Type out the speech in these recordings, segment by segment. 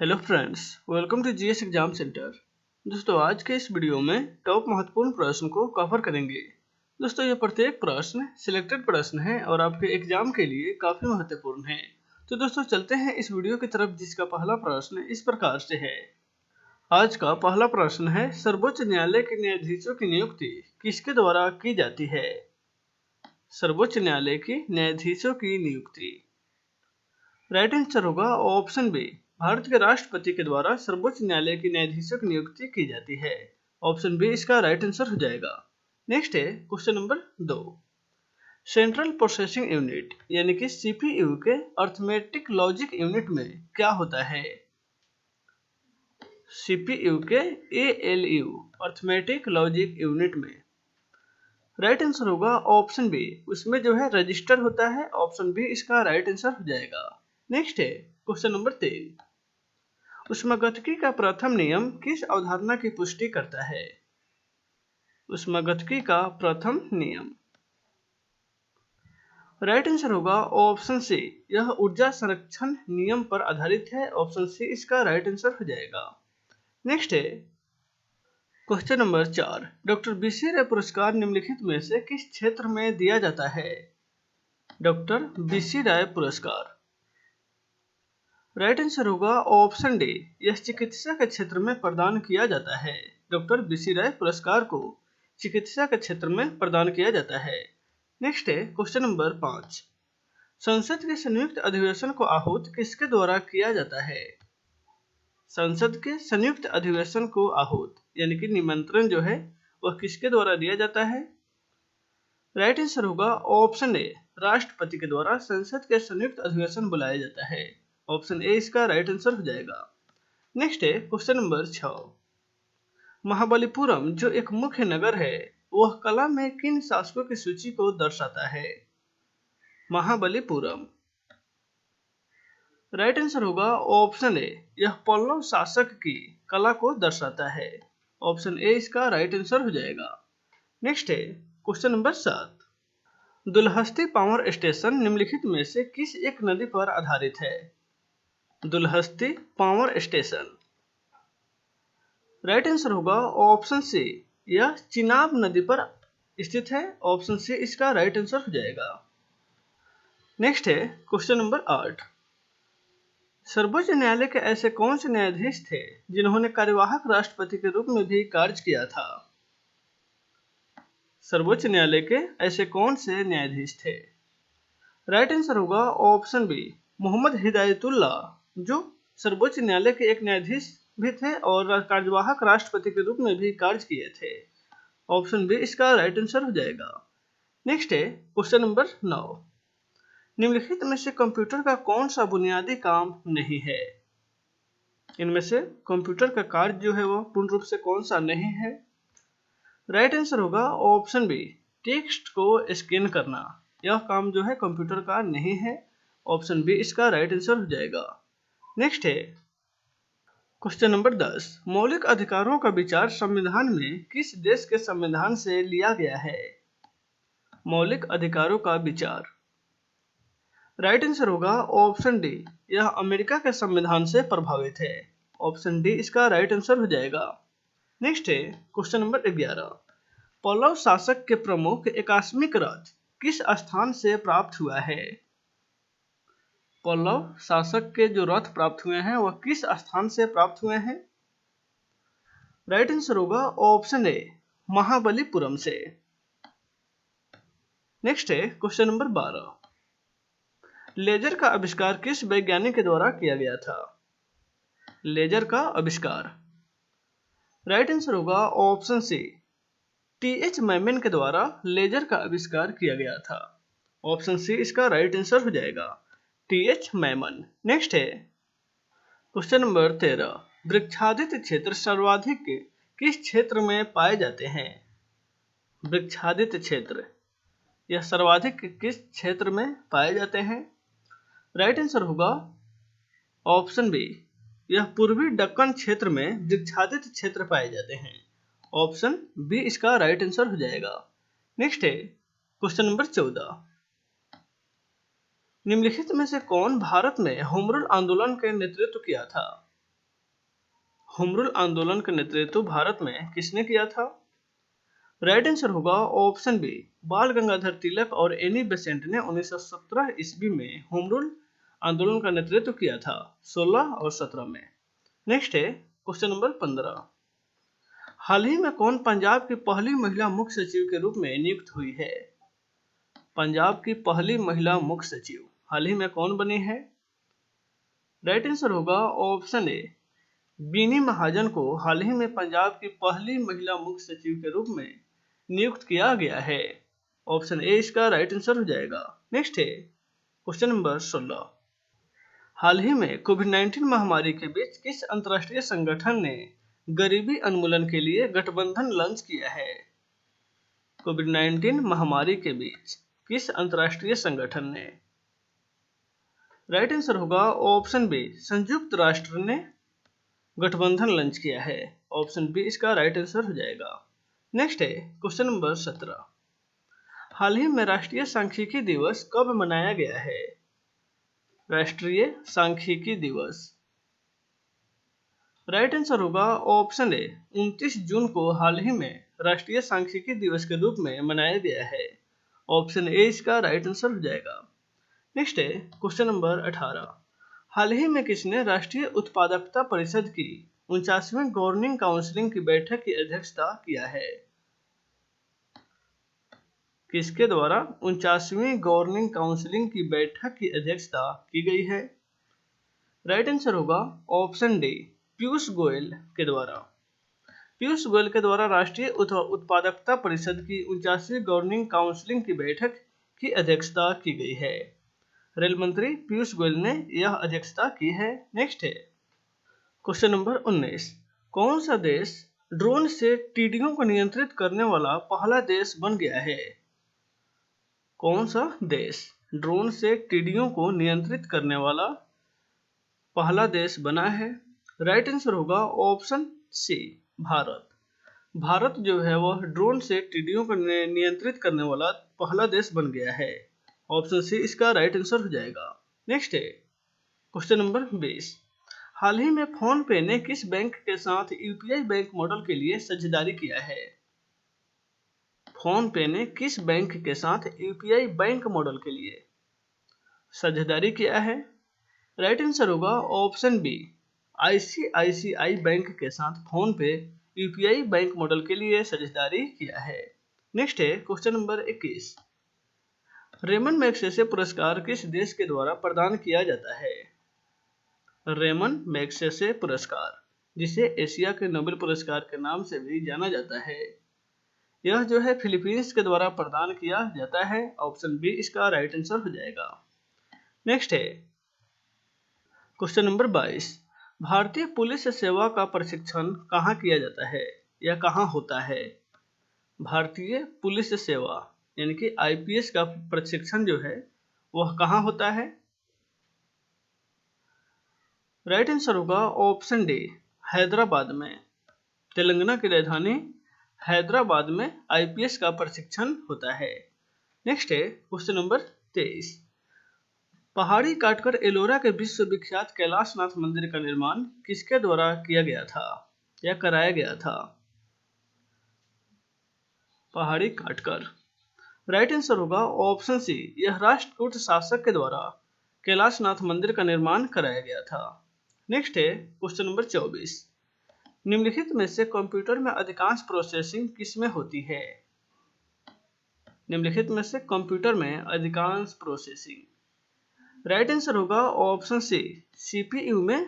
Hello friends, welcome to GS exam centre. दोस्तों, आज के इस वीडियो में टॉप महत्वपूर्ण प्रश्न को कवर करेंगे। दोस्तों, ये प्रत्येक प्रश्न सिलेक्टेड प्रश्न है और आपके एग्जाम के लिए काफ़ी महत्वपूर्ण है। तो दोस्तों, चलते हैं इस वीडियो की तरफ, जिसका पहला प्रश्न इस प्रकार से है। आज का पहला प्रश्न है, सर्वोच्च न्यायालय के न्यायाधीशों की नियुक्ति किसके द्वारा की जाती है? सर्वोच्च न्यायालय की न्यायाधीशों की नियुक्ति। राइट आंसर होगा ऑप्शन बी, भारत के राष्ट्रपति के द्वारा सर्वोच्च न्यायालय के न्यायाधीशों की नियुक्ति की जाती है। ऑप्शन बी इसका राइट आंसर हो जाएगा। नेक्स्ट है question number 2। Central processing unit यानी कि सीपीयू के अर्थमेटिक लॉजिक यूनिट में क्या होता है? सीपीयू के एएलयू अर्थमेटिक लॉजिक यूनिट में राइट आंसर होगा ऑप्शन बी, उसमें जो है रजिस्टर होता है। ऑप्शन बी इसका राइट आंसर हो जाएगा। नेक्स्ट है क्वेश्चन नंबर 3। ऊष्मागतिकी का प्रथम नियम किस अवधारणा की पुष्टि करता है? ऊष्मागतिकी का प्रथम नियम। राइट आंसर होगा ऑप्शन सी, यह ऊर्जा संरक्षण नियम पर आधारित है। ऑप्शन सी इसका राइट आंसर हो जाएगा। नेक्स्ट है क्वेश्चन नंबर 4। डॉक्टर बीसी राय पुरस्कार निम्नलिखित में से किस क्षेत्र में दिया जाता है? डॉक्टर बीसी राय पुरस्कार। राइट आंसर होगा ऑप्शन डी, यह चिकित्सा के क्षेत्र में प्रदान किया जाता है। डॉक्टर बीसी राय पुरस्कार को चिकित्सा के क्षेत्र में प्रदान किया जाता है। नेक्स्ट है क्वेश्चन नंबर 5। संसद के संयुक्त अधिवेशन को आहूत किसके द्वारा किया जाता है? संसद के संयुक्त अधिवेशन को आहूत यानी कि निमंत्रण जो है वह किसके द्वारा दिया जाता है? राइट आंसर होगा ऑप्शन ए, राष्ट्रपति के द्वारा संसद के संयुक्त अधिवेशन बुलाया जाता है। ऑप्शन ए इसका राइट आंसर हो जाएगा। नेक्स्ट है क्वेश्चन नंबर 6। महाबलीपुरम जो एक मुख्य नगर है, वह कला में किन शासकों की सूची को दर्शाता है? महाबलीपुरम। राइट आंसर होगा ऑप्शन ए, यह पल्लव शासक की कला को दर्शाता है। ऑप्शन ए इसका राइट आंसर हो जाएगा। नेक्स्ट है question number 7। Dulhasti power station निम्नलिखित में से किस एक नदी पर आधारित है? Dulhasti power station. Right answer होगा ऑप्शन सी, यह चिनाब नदी पर स्थित है। ऑप्शन सी इसका राइट आंसर हो जाएगा। नेक्स्ट है क्वेश्चन नंबर 8। सर्वोच्च न्यायालय के ऐसे कौन से न्यायाधीश थे जिन्होंने कार्यवाहक राष्ट्रपति के रूप में भी कार्य किया था? सर्वोच्च न्यायालय के ऐसे कौन से न्यायाधीश थे? राइट आंसर होगा ऑप्शन बी, मोहम्मद हिदायतुल्लाह, जो सर्वोच्च न्यायालय के एक न्यायाधीश भी थे और कार्यवाहक राष्ट्रपति के रूप में भी कार्य किए थे। ऑप्शन बी इसका राइट आंसर हो जाएगा। नेक्स्ट है क्वेश्चन नंबर 9। निम्नलिखित में से कंप्यूटर का कौन सा बुनियादी काम नहीं है? इनमें से कंप्यूटर का कार्य जो है वो पूर्ण रूप से कौन सा नहीं है? राइट आंसर होगा ऑप्शन बी, टेक्स्ट को स्कैन करना। यह काम जो है कंप्यूटर का नहीं है। ऑप्शन बी इसका राइट आंसर हो जाएगा। नेक्स्ट है क्वेश्चन नंबर 10। मौलिक अधिकारों का विचार संविधान में किस देश के संविधान से लिया गया है? मौलिक अधिकारों का विचार। राइट आंसर होगा ऑप्शन डी, यह अमेरिका के संविधान से प्रभावित है। ऑप्शन डी इसका राइट आंसर हो जाएगा। नेक्स्ट है क्वेश्चन नंबर 11। पल्लव शासक के प्रमुख एकास्मिक रथ किस स्थान से प्राप्त हुआ है? पल्लव शासक के जो रथ प्राप्त हुए हैं वह किस स्थान से प्राप्त हुए हैं? राइट आंसर होगा ऑप्शन ए, महाबलीपुरम से। नेक्स्ट है क्वेश्चन नंबर 12। लेजर का आविष्कार किस वैज्ञानिक के द्वारा किया गया था? लेजर का आविष्कार। राइट आंसर होगा ऑप्शन सी, टीएच मैमन के द्वारा लेजर का आविष्कार किया गया था। ऑप्शन सी इसका राइट आंसर हो जाएगा, टीएच मैमन। नेक्स्ट है क्वेश्चन नंबर 13। वृक्षादित क्षेत्र सर्वाधिक किस क्षेत्र में पाए जाते हैं? वृक्षादित क्षेत्र यह सर्वाधिक किस क्षेत्र में पाए जाते हैं? राइट आंसर होगा ऑप्शन बी, यह पूर्वी दक्कन क्षेत्र में वृक्षादित क्षेत्र पाए जाते हैं। ऑप्शन बी इसका राइट आंसर हो जाएगा। नेक्स्ट है क्वेश्चन नंबर 14। निम्नलिखित में से कौन भारत में होम रूल आंदोलन के नेतृत्व किया था? होम रूल आंदोलन का नेतृत्व भारत में किसने किया था? राइट आंसर होगा ऑप्शन बी, बाल गंगाधर तिलक और एनी बेसेंट ने 1917 ईस्वी में होम रूल आंदोलन का नेतृत्व किया था, 16 और 17 में। नेक्स्ट है क्वेश्चन नंबर 15। हाल ही में कौन पंजाब की पहली महिला मुख्य सचिव के रूप में नियुक्त हुई है? पंजाब की पहली महिला मुख्य सचिव हाल ही में कौन बनी है? राइट आंसर होगा ऑप्शन ए, बीनी महाजन को हाल ही में पंजाब की पहली महिला मुख्य सचिव के रूप में नियुक्त किया गया है। ऑप्शन ए इसका राइट आंसर हो जाएगा। नेक्स्ट है क्वेश्चन नंबर 16। हाल ही में कोविड-19 महामारी के बीच किस अंतर्राष्ट्रीय संगठन ने गरीबी उन्मूलन के लिए गठबंधन लॉन्च किया है? कोविड-19 महामारी के बीच किस अंतर्राष्ट्रीय संगठन ने? राइट आंसर होगा ऑप्शन बी, संयुक्त राष्ट्र ने गठबंधन लॉन्च किया है। ऑप्शन बी इसका राइट आंसर हो जाएगा। नेक्स्ट है क्वेश्चन नंबर 17। हाल ही में राष्ट्रीय सांख्यिकी दिवस कब मनाया गया है? राष्ट्रीय सांख्यिकी दिवस राइट आंसर होगा ऑप्शन ए, 29 जून को हाल ही में राष्ट्रीय सांख्यिकी दिवस के रूप में मनाया गया है। ऑप्शन ए इसका राइट आंसर हो जाएगा। नेक्स्ट है क्वेश्चन नंबर 18। हाल ही में किसने राष्ट्रीय उत्पादकता परिषद की 49वीं गवर्निंग काउंसिल की बैठक की अध्यक्षता किया है? किसके द्वारा 49वीं गवर्निंग काउंसिल की बैठक की अध्यक्षता की गई है? राइट आंसर होगा ऑप्शन डी, पीयूष गोयल के द्वारा। पीयूष गोयल के द्वारा राष्ट्रीय उत्पादकता परिषद की 49वीं गवर्निंग काउंसिल की बैठक की अध्यक्षता की गई है। रेल मंत्री पीयूष गोयल ने यह अध्यक्षता की है। नेक्स्ट है क्वेश्चन नंबर 19। कौन सा देश ड्रोन से टिड्डियों को नियंत्रित करने वाला पहला देश बन गया है? कौन सा देश ड्रोन से टिड्डियों को नियंत्रित करने वाला पहला देश बना है? राइट आंसर होगा ऑप्शन सी, भारत। भारत जो है वह ड्रोन से टिड्डियों को नियंत्रित करने वाला पहला देश बन गया है। ऑप्शन सी इसका राइट आंसर हो जाएगा। नेक्स्ट है क्वेश्चन नंबर 20। हाल ही में फोन पे ने किस बैंक के साथ यूपीआई बैंक मॉडल के लिए साझेदारी किया है? फोन पे ने किस बैंक के साथ यूपीआई बैंक मॉडल के लिए साझेदारी किया है? राइट आंसर होगा ऑप्शन बी, आईसीआईसीआई बैंक के साथ फोन पे यूपीआई बैंक मॉडल के लिए साझेदारी किया है। नेक्स्ट है क्वेश्चन नंबर 21। रेमन मैग्सेसे पुरस्कार किस देश के द्वारा प्रदान किया जाता है? रेमन मैग्सेसे पुरस्कार, जिसे एशिया के नोबेल पुरस्कार के नाम से भी जाना जाता है, यह जो है फिलीपींस के द्वारा प्रदान किया जाता है। ऑप्शन बी इसका राइट आंसर हो जाएगा। नेक्स्ट है क्वेश्चन नंबर 22। भारतीय पुलिस सेवा का प्रशिक्षण कहाँ किया जाता है या कहाँ होता है? भारतीय पुलिस सेवा यानी कि आईपीएस का प्रशिक्षण जो है वह कहाँ होता है? राइट आंसर होगा ऑप्शन डी, हैदराबाद में। तेलंगाना की राजधानी हैदराबाद में आईपीएस का प्रशिक्षण होता है। नेक्स्ट है क्वेश्चन नंबर 23। पहाड़ी काटकर एलोरा के विश्वविख्यात कैलाशनाथ मंदिर का निर्माण किसके द्वारा किया गया था या कराया गया था? पहाड़ी काटकर राइट आंसर होगा ऑप्शन सी, यह राष्ट्रकूट शासक के द्वारा कैलाशनाथ मंदिर का निर्माण कराया गया था। नेक्स्ट है क्वेश्चन नंबर 24। निम्नलिखित में से कंप्यूटर में अधिकांश प्रोसेसिंग किसमें होती है? निम्नलिखित में से कंप्यूटर में अधिकांश प्रोसेसिंग राइट आंसर होगा ऑप्शन सी, सीपीयू में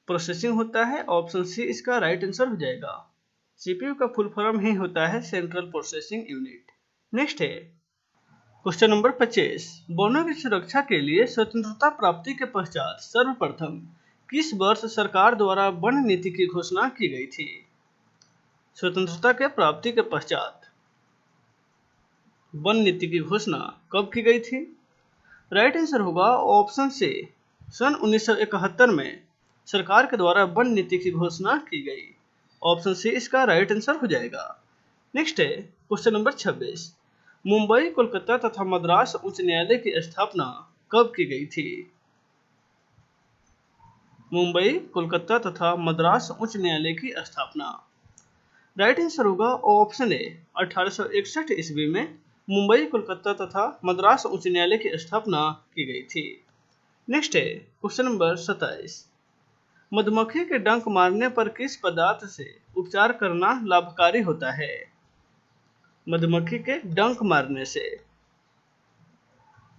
प्रोसेसिंग होता है। ऑप्शन सी इसका राइट आंसर हो जाएगा। सीपीयू का फुल फॉर्म ही होता है सेंट्रल प्रोसेसिंग यूनिट। नेक्स्ट है क्वेश्चन नंबर 25। वनों की सुरक्षा के लिए स्वतंत्रता प्राप्ति के पश्चात सर्वप्रथम किस वर्ष सरकार द्वारा वन नीति की घोषणा की गई थी? स्वतंत्रता के प्राप्ति के पश्चात वन नीति की घोषणा कब की गई थी? राइट आंसर होगा ऑप्शन सी, सन 1971 में सरकार के द्वारा वन नीति की घोषणा की गई। ऑप्शन सी इसका राइट आंसर हो जाएगा। नेक्स्ट है क्वेश्चन नंबर 26। मुंबई, कोलकाता तथा मद्रास उच्च न्यायालय की स्थापना कब की गई थी? मुंबई, कोलकाता तथा मद्रास उच्च न्यायालय की स्थापना। राइट आंसर होगा ऑप्शन ए, 1861 ईस्वी में मुंबई, कोलकाता तथा मद्रास उच्च न्यायालय की स्थापना की गई थी। नेक्स्ट है क्वेश्चन नंबर 27। मधुमक्खी के डंक मारने पर किस पदार्थ से उपचार करना लाभकारी होता है? मधुमक्खी के डंक मारने से।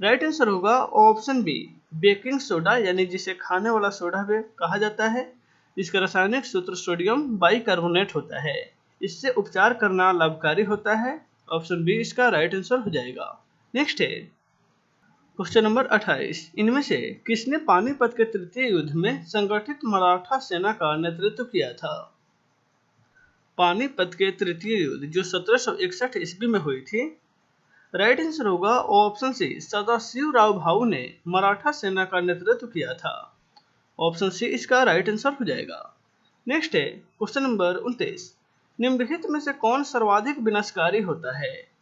राइट आंसर होगा ऑप्शन बी, बेकिंग सोडा, यानी जिसे खाने वाला सोडा भी कहा जाता है। इसका रासायनिक सूत्र सोडियम बाइकार्बोनेट होता है। इससे उपचार करना लाभकारी होता है। ऑप्शन बी इसका राइट आंसर हो जाएगा। नेक्स्ट है क्वेश्चन नंबर 28। इनमें से किसने पानीपत के तृतीय युद्ध में संगठित मराठा सेना का नेतृत्व किया था? पानीपत के तृतीय युद्ध जो 1761 ईस्वी में हुई थी। राइट आंसर होगा ऑप्शन सी, सदाशिवराव भाऊ ने मराठा सेना का नेतृत्व किया था। ऑप्शन सी इसका राइट आंसर हो जाएगा। नेक्स्ट है क्वेश्चन नंबर 29। निम्नलिखित में से कौन सर्वाधिक विनाशकारी होता है?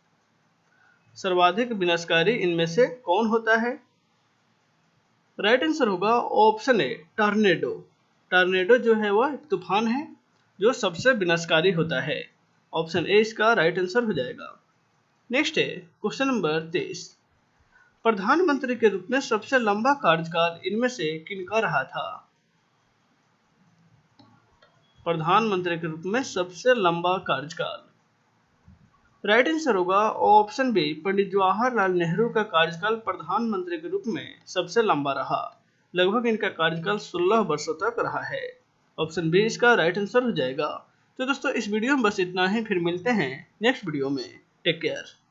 सर्वाधिक विनाशकारी इनमें से कौन होता है? राइट आंसर होगा ऑप्शन ए, टॉर्नेडो। टॉर्नेडो जो है वह एक तूफान है जो सबसे विनाशकारी होता है। ऑप्शन ए इसका राइट आंसर हो जाएगा। नेक्स्ट है क्वेश्चन नंबर 23। प्रधानमंत्री के रूप में सबसे लंबा कार्यकाल इनमें से किनका रहा था? प्रधानमंत्री के रूप में सबसे लंबा कार्यकाल। राइट आंसर होगा ऑप्शन बी, पंडित जवाहरलाल नेहरू का कार्यकाल प्रधानमंत्री के रूप में सबसे लंबा रहा। लगभग इनका कार्यकाल 16 वर्षों तक रहा है। ऑप्शन बी इसका राइट आंसर हो जाएगा। तो दोस्तों इस वीडियो में बस इतना ही, फिर मिलते हैं नेक्स्ट वीडियो में। Take care.